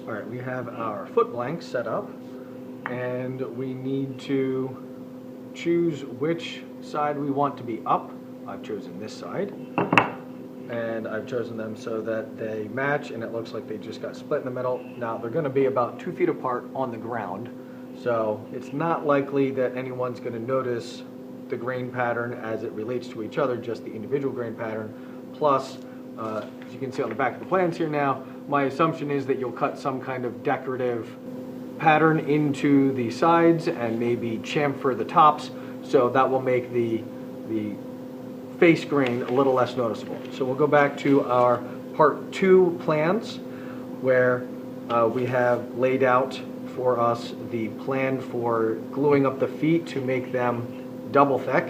All right, we have our foot blanks set up, and we need to choose which side we want to be up. I've chosen this side, and I've chosen them so that they match, and it looks like they just got split in the middle. Now, they're going to be about 2 feet apart on the ground, so it's not likely that anyone's going to notice the grain pattern as it relates to each other, just the individual grain pattern. Plus, as you can see on the back of the plans here now, my assumption is that you'll cut some kind of decorative pattern into the sides and maybe chamfer the tops, so that will make the face grain a little less noticeable. So we'll go back to our part 2 plans, where we have laid out for us the plan for gluing up the feet to make them double thick.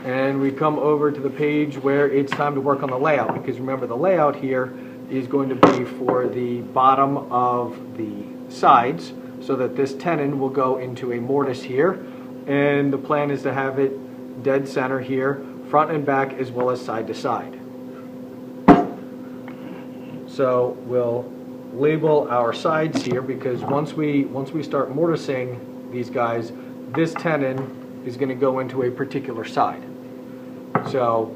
And we come over to the page where it's time to work on the layout, because remember, the layout here is going to be for the bottom of the sides, so that this tenon will go into a mortise here, and the plan is to have it dead center here, front and back, as well as side to side. So we'll label our sides here, because once we start mortising these guys, this tenon is going to go into a particular side. So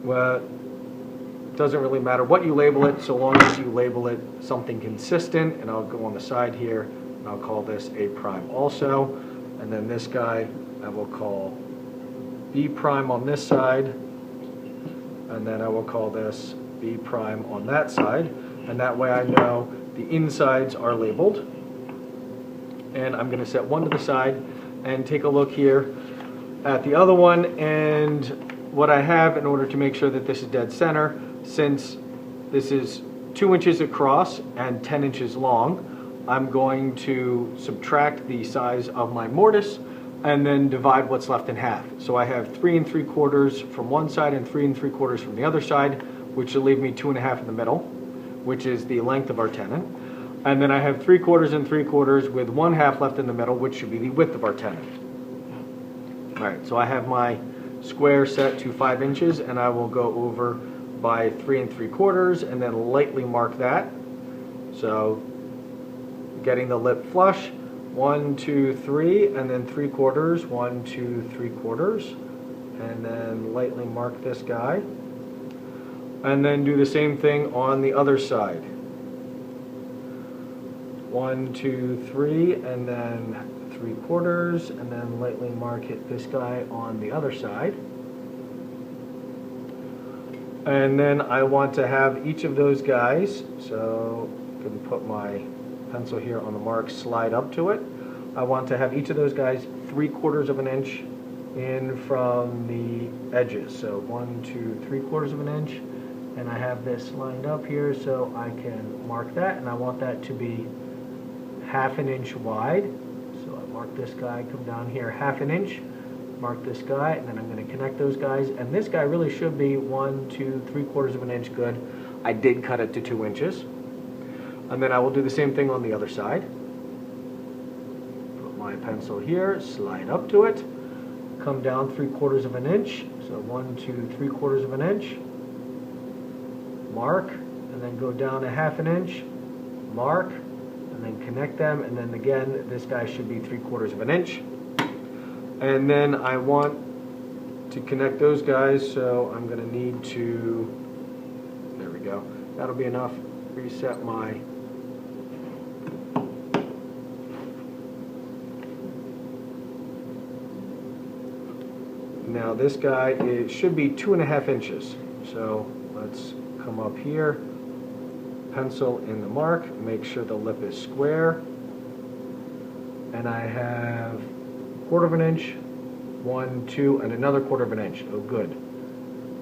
it doesn't really matter what you label it, so long as you label it something consistent. And I'll go on the side here, and I'll call this A prime also. And then this guy I will call B prime on this side. And then I will call this B prime on that side. And that way I know the insides are labeled. And I'm going to set one to the side and take a look here at the other one, and what I have in order to make sure that this is dead center, since this is 2 inches across and 10 inches long, I'm going to subtract the size of my mortise and then divide what's left in half. So I have 3 3/4 from one side and 3 3/4 from the other side, which will leave me 2 1/2 in the middle, which is the length of our tenon. And then I have 3/4 and 3/4 with 1/2 left in the middle, which should be the width of our tenon. All right, so I have my square set to 5 inches, and I will go over by 3 3/4 and then lightly mark that. So getting the lip flush, 1 2 3, and then 3/4, 1 2 3/4, and then lightly mark this guy, and then do the same thing on the other side. 1 2 3, and then 3/4, and then lightly mark hit this guy on the other side. And then I want to have each of those guys, so I'm going to put my pencil here on the mark, slide up to it. I want to have each of those guys 3/4 of an inch in from the edges. So 1 2 3/4 of an inch, and I have this lined up here so I can mark that, and I want that to be 1/2 inch wide. So I mark this guy, come down here 1/2 inch, mark this guy, and then I'm going to connect those guys. And this guy really should be 1 2 3/4 of an inch good. I did cut it to 2 inches. And then I will do the same thing on the other side. Put my pencil here, slide up to it, come down 3/4 of an inch. So 1 2 3/4 of an inch, mark, and then go down 1/2 inch, mark, and then connect them, and then again this guy should be 3/4 of an inch. And then I want to connect those guys, so I'm going to need to, there we go, that'll be enough. Reset my now this guy should be 2 1/2 inches. So let's come up here, pencil in the mark, make sure the lip is square, and I have 1/4 of an inch, 1 2, and another 1/4 of an inch. Oh good,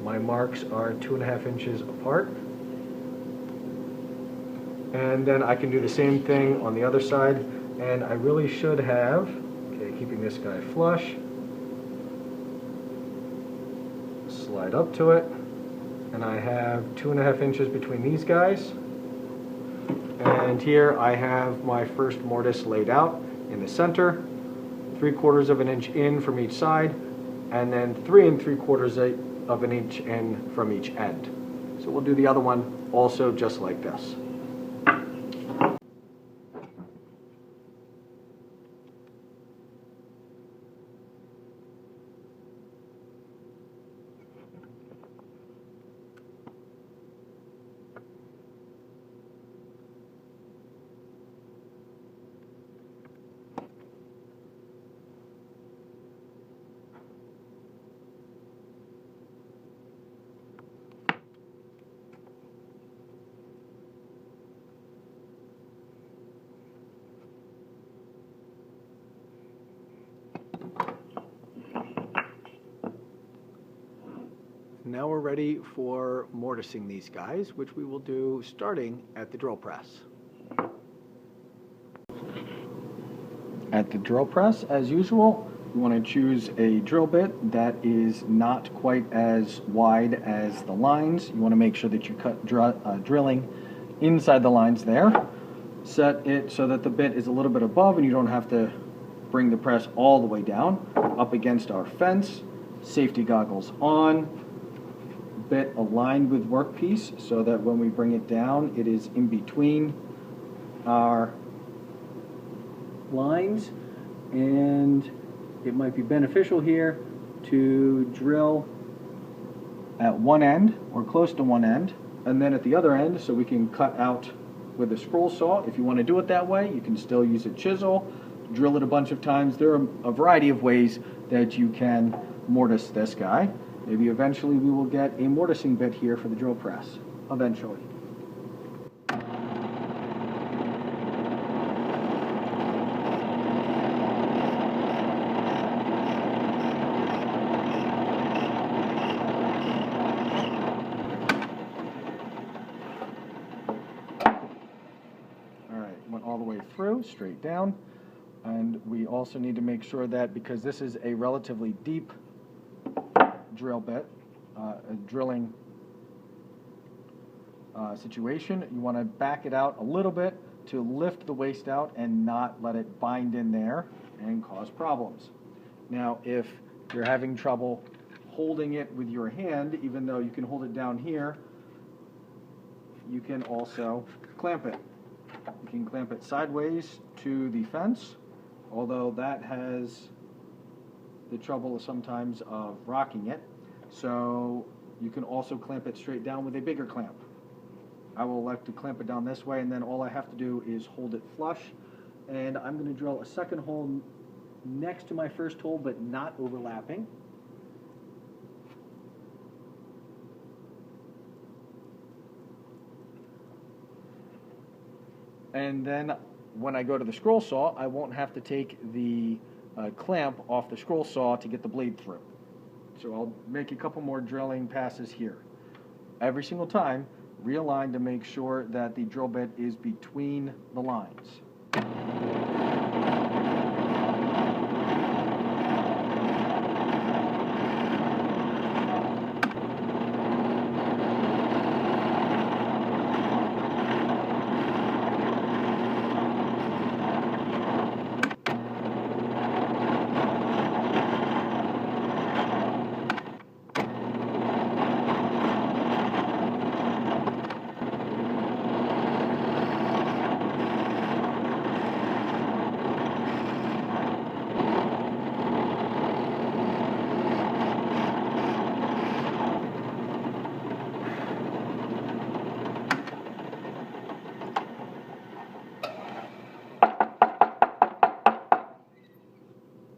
my marks are 2 1/2 inches apart. And then I can do the same thing on the other side, and I really should have, okay, keeping this guy flush, slide up to it, and I have 2 1/2 inches between these guys. And here I have my first mortise laid out in the center, 3/4 of an inch in from each side, and then 3 3/4 of an inch in from each end. So we'll do the other one also just like this. now we're ready for mortising these guys, which we will do starting at the drill press. At the drill press, as usual, you want to choose a drill bit that is not quite as wide as the lines. You want to make sure that you cut drilling inside the lines there. Set it so that the bit is a little bit above and you don't have to bring the press all the way down. Up against our fence, safety goggles on, bit aligned with workpiece so that when we bring it down, it is in between our lines, and it might be beneficial here to drill at one end or close to one end and then at the other end so we can cut out with a scroll saw. If you want to do it that way, you can still use a chisel, drill it a bunch of times. There are a variety of ways that you can mortise this guy. Maybe eventually we will get a mortising bit here for the drill press, eventually. Went all the way through, straight down, and we also need to make sure that because this is a relatively deep drill bit, a drilling situation, you want to back it out a little bit to lift the waste out and not let it bind in there and cause problems. Now, if you're having trouble holding it with your hand, even though you can hold it down here, you can also clamp it. You can clamp it sideways to the fence, although that has the trouble sometimes of rocking it. So you can also clamp it straight down with a bigger clamp. I will like to clamp it down this way, and then all I have to do is hold it flush. And I'm going to drill a second hole next to my first hole, but not overlapping. And then when I go to the scroll saw, I won't have to take the clamp off the scroll saw to get the blade through. So I'll make a couple more drilling passes here. Every single time, realign to make sure that the drill bit is between the lines.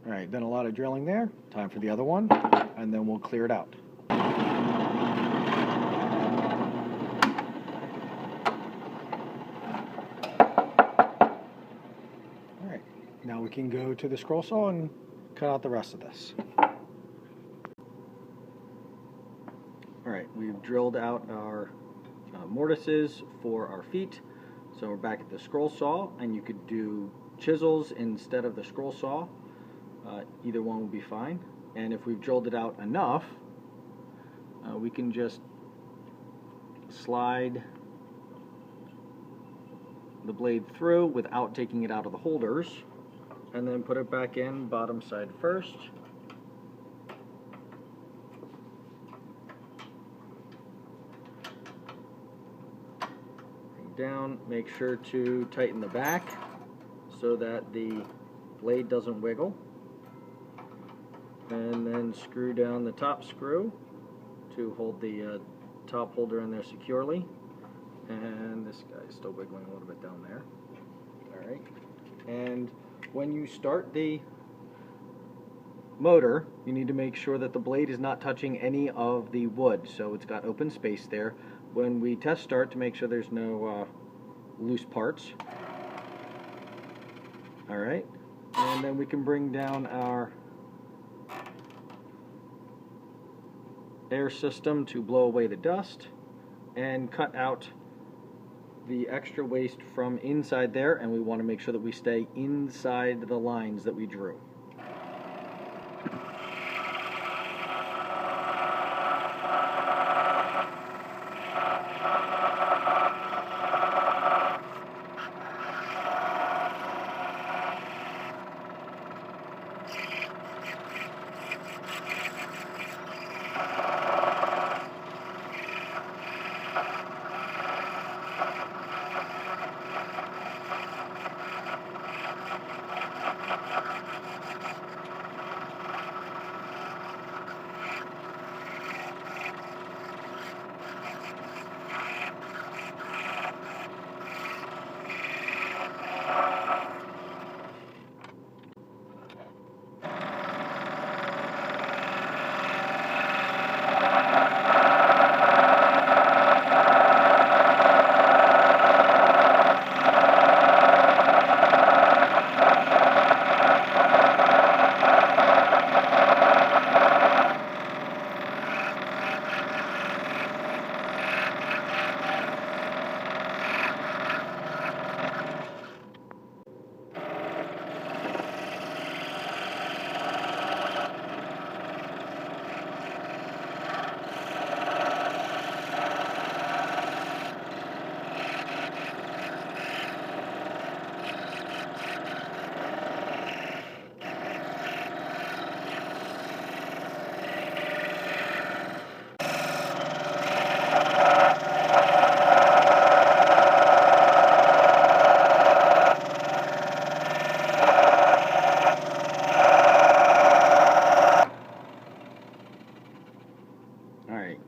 Alright, done a lot of drilling there. Time for the other one, and then we'll clear it out. Alright, now we can go to the scroll saw and cut out the rest of this. Alright, we've drilled out our mortises for our feet. So we're back at the scroll saw, and you could do chisels instead of the scroll saw. Either one will be fine. And if we've drilled it out enough, we can just slide the blade through without taking it out of the holders, and then put it back in bottom side first. Bring down, make sure to tighten the back so that the blade doesn't wiggle. And then screw down the top screw to hold the top holder in there securely. And this guy's still wiggling a little bit down there. Alright. And when you start the motor, you need to make sure that the blade is not touching any of the wood, so it's got open space there. When we test start, to make sure there's no loose parts. Alright. And then we can bring down our air system to blow away the dust, and cut out the extra waste from inside there, and we want to make sure that we stay inside the lines that we drew.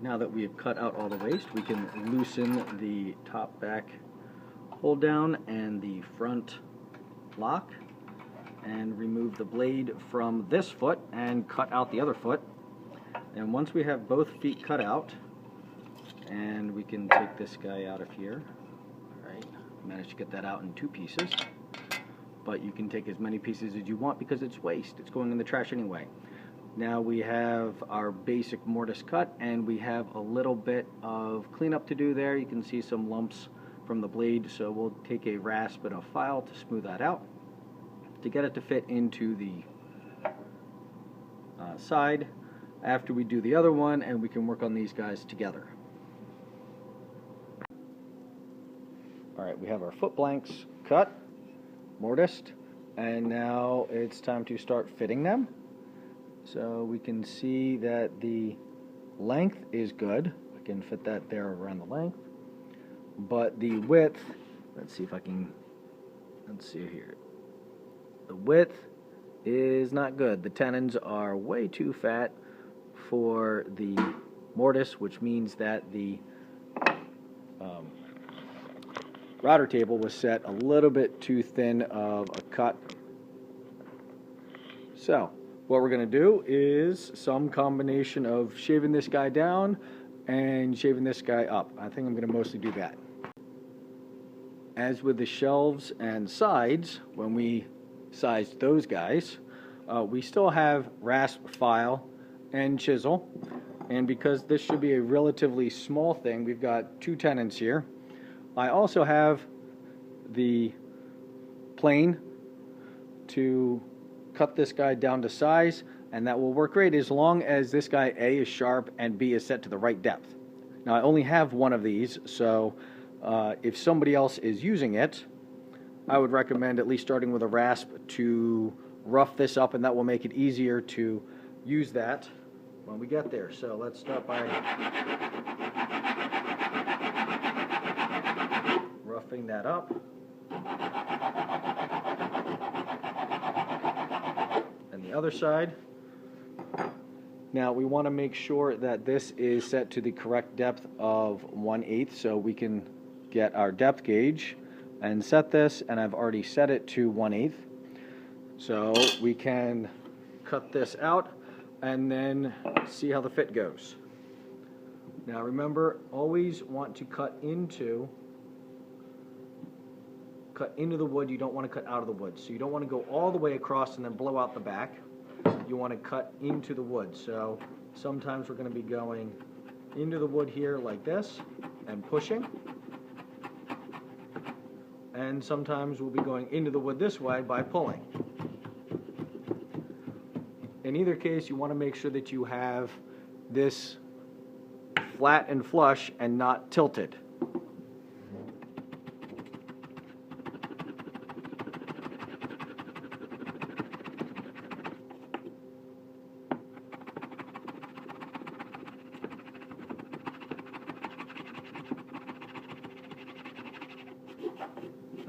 Now that we have cut out all the waste, we can loosen the top back hold down and the front lock and remove the blade from this foot and cut out the other foot. And once we have both feet cut out, and we can take this guy out of here. Alright, managed to get that out in 2 pieces, but you can take as many pieces as you want because it's waste. It's going in the trash anyway. Now we have our basic mortise cut, and we have a little bit of cleanup to do there. You can see some lumps from the blade, so we'll take a rasp and a file to smooth that out to get it to fit into the side after we do the other one, and we can work on these guys together. Alright, we have our foot blanks cut, mortised, and now it's time to start fitting them. So we can see that the length is good. I can fit that there around the length. But the width, let's see if I can, let's see here. The width is not good. The tenons are way too fat for the mortise, which means that the router table was set a little bit too thin of a cut. So what we're going to do is some combination of shaving this guy down and shaving this guy up. I think I'm going to mostly do that. As with the shelves and sides, when we sized those guys, we still have rasp, file, and chisel. And because this should be a relatively small thing, we've got 2 tenons here. I also have the plane to cut this guy down to size, and that will work great as long as this guy A is sharp and B is set to the right depth. Now I only have one of these, so if somebody else is using it, I would recommend at least starting with a rasp to rough this up, and that will make it easier to use that when we get there. So let's start by roughing that up. And the other side. Now we want to make sure that this is set to the correct depth of 1/8, so we can get our depth gauge and set this, and I've already set it to 1/8. So we can cut this out and then see how the fit goes. Now remember, always want to cut into the wood. You don't want to cut out of the wood. So you don't want to go all the way across and then blow out the back. You want to cut into the wood. So Sometimes we're going to be going into the wood here like this and pushing. And sometimes we'll be going into the wood this way by pulling. In either case, you want to make sure that you have this flat and flush and not tilted.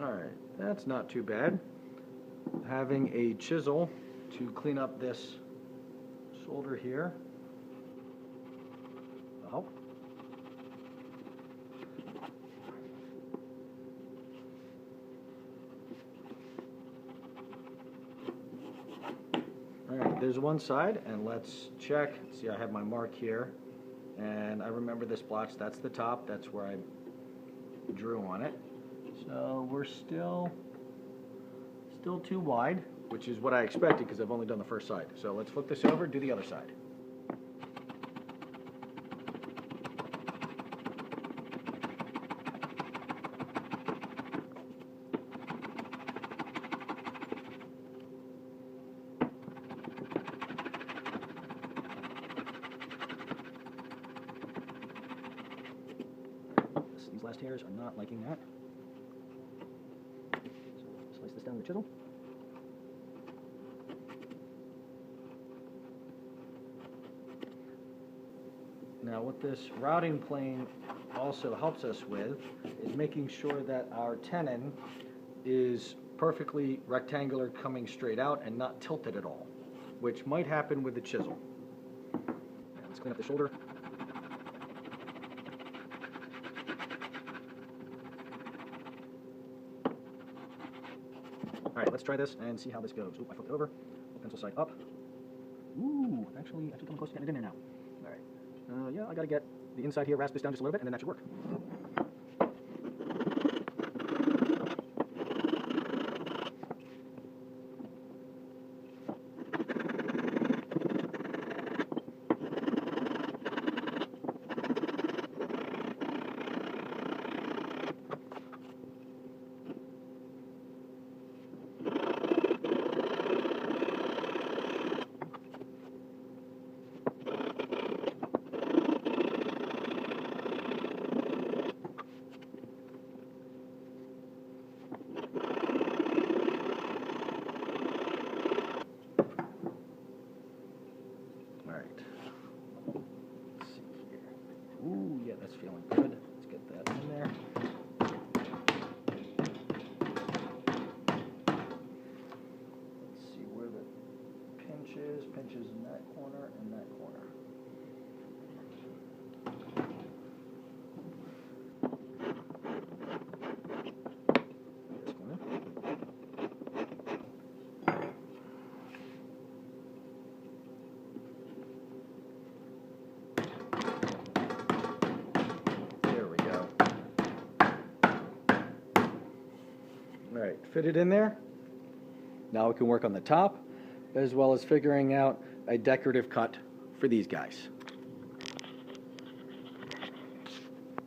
Alright, that's not too bad. Having a chisel to clean up this shoulder here. Oh. Alright, there's one side, and let's check. See, I have my mark here, and I remember this blotch. That's the top, that's where I drew on it. So we're still too wide, which is what I expected because I've only done the first side. So let's flip this over, do the other side. These last hairs are not liking that. So slice this down with a chisel. Now what this routing plane also helps us with is making sure that our tenon is perfectly rectangular coming straight out and not tilted at all, which might happen with the chisel. Now let's clean up the shoulder. Alright, let's try this and see how this goes. Oop, I flipped it over. Pencil side up. Ooh, actually coming close to getting it in there now. Alright. Yeah, I gotta get the inside here, rasp this down just a little bit, and then that should work. Ooh, yeah, that's feeling good. Let's get that in there. Let's see where the pinch is. Pinch is in that corner and that corner. This corner. Alright, fit it in there. Now we can work on the top, as well as figuring out a decorative cut for these guys.